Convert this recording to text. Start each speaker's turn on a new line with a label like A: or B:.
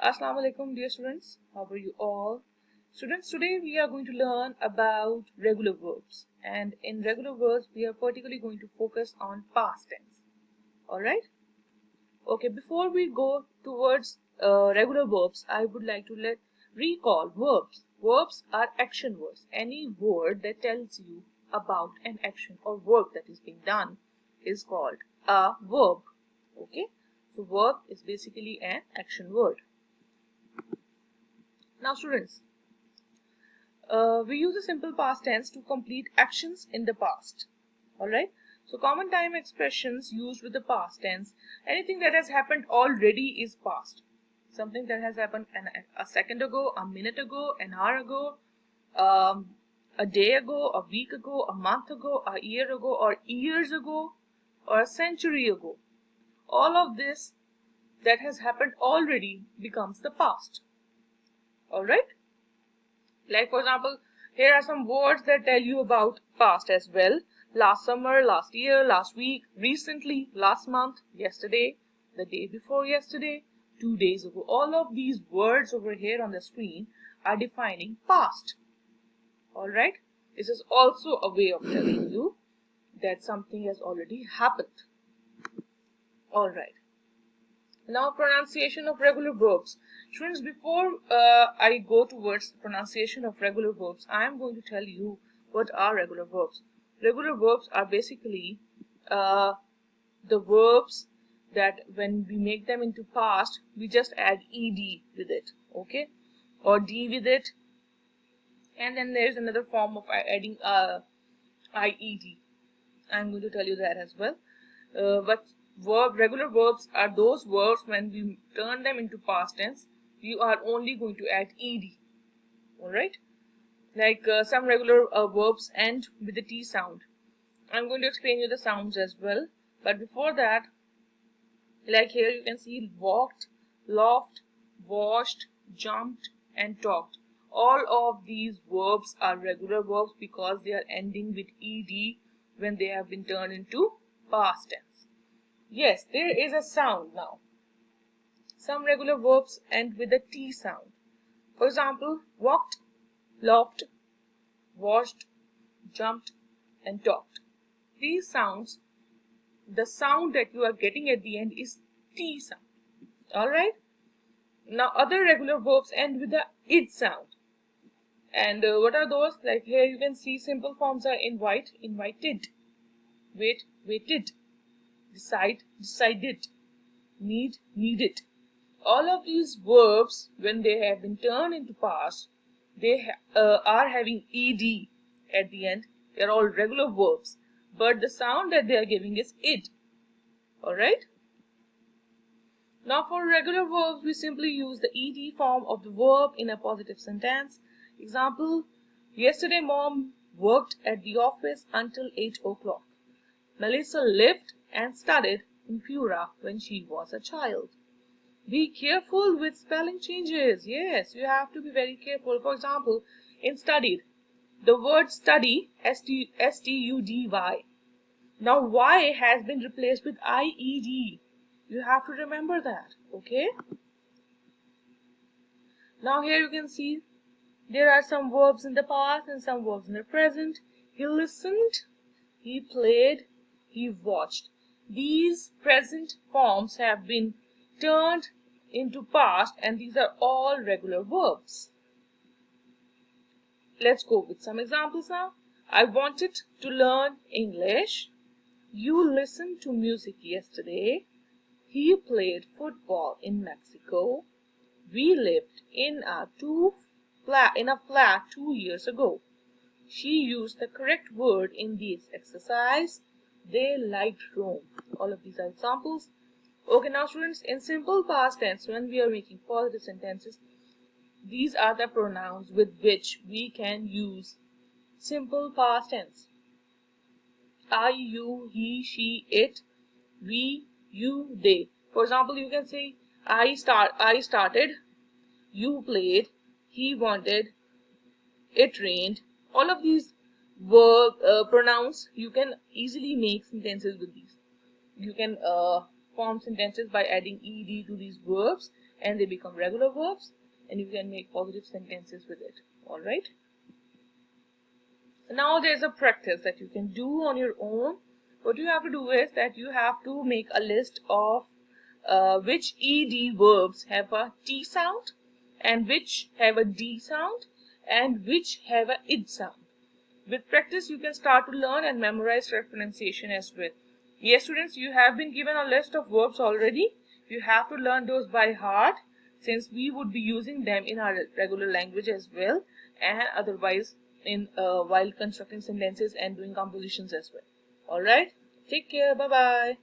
A: Assalamu alaikum, dear students. How are you all? Students, today we are going to learn about regular verbs. And in regular verbs, we are particularly going to focus on past tense. Alright? Okay, before we go towards regular verbs, I would like to recall verbs. Verbs are action words. Any word that tells you about an action or work that is being done is called a verb. Okay? So verb is basically an action word. Now students, we use the simple past tense to complete actions in the past. Alright, so common time expressions used with the past tense, anything that has happened already is past. Something that has happened a second ago, a minute ago, an hour ago, a day ago, a week ago, a month ago, a year ago, or years ago, or a century ago. All of this that has happened already becomes the past. Alright, like for example, here are some words that tell you about past as well. Last summer, last year, last week, recently, last month, yesterday, the day before yesterday, 2 days ago. All of these words over here on the screen are defining past. Alright, this is also a way of telling you that something has already happened. Alright. Now pronunciation of regular verbs. Students, before I go towards pronunciation of regular verbs, I am going to tell you what are regular verbs. Regular verbs are basically the verbs that when we make them into past, we just add ed with it, okay, or d with it, and then there's another form of adding ied. I'm going to tell you that as well. But regular verbs are those verbs when we turn them into past tense, you are only going to add ed. Alright, like some regular verbs end with the T sound. I'm going to explain you the sounds as well, but before that, like here you can see walked, laughed, washed, jumped, and talked. All of these verbs are regular verbs because they are ending with ed when they have been turned into past tense. Yes, there is a sound now. Some regular verbs end with a T sound. For example, walked, laughed, washed, jumped, and talked. These sounds, the sound that you are getting at the end is T sound. Alright? Now other regular verbs end with the id sound. And what are those? Like here you can see simple forms are invite, invited, wait, waited, decide, decided, need, needed. All of these verbs, when they have been turned into past, they are having ed at the end. They are all regular verbs, but the sound that they are giving is id. Alright? Now for regular verbs, we simply use the ed form of the verb in a positive sentence. Example, yesterday mom worked at the office until 8 o'clock. Melissa lived and studied in Pura when she was a child. Be careful with spelling changes. Yes, you have to be very careful. For example, in studied, the word study, S-T-U-D-Y. Now Y has been replaced with I-E-D. You have to remember that, okay? Now here you can see there are some verbs in the past and some verbs in the present. He listened, he played, he watched. These present forms have been turned into past and these are all regular verbs. Let's go with some examples now. I wanted to learn English. You listened to music yesterday. He played football in Mexico. We lived in a flat 2 years ago. She used the correct word in this exercise. They liked Rome. All of these are examples. Okay, now students, in simple past tense, when we are making positive sentences, these are the pronouns with which we can use simple past tense. I, you, he, she, it, we, you, they. For example, you can say I started, you played, he wanted, it rained. All of these verb pronouns, you can easily make sentences with these. You can form sentences by adding ed to these verbs, and they become regular verbs, and you can make positive sentences with it. Alright. Now there's a practice that you can do on your own. What you have to do is that you have to make a list of which ed verbs have a T sound, and which have a D sound, and which have a id sound. With practice, you can start to learn and memorize pronunciation as well. Yes, students, you have been given a list of verbs already. You have to learn those by heart, since we would be using them in our regular language as well, and otherwise in while constructing sentences and doing compositions as well. Alright, take care, bye bye.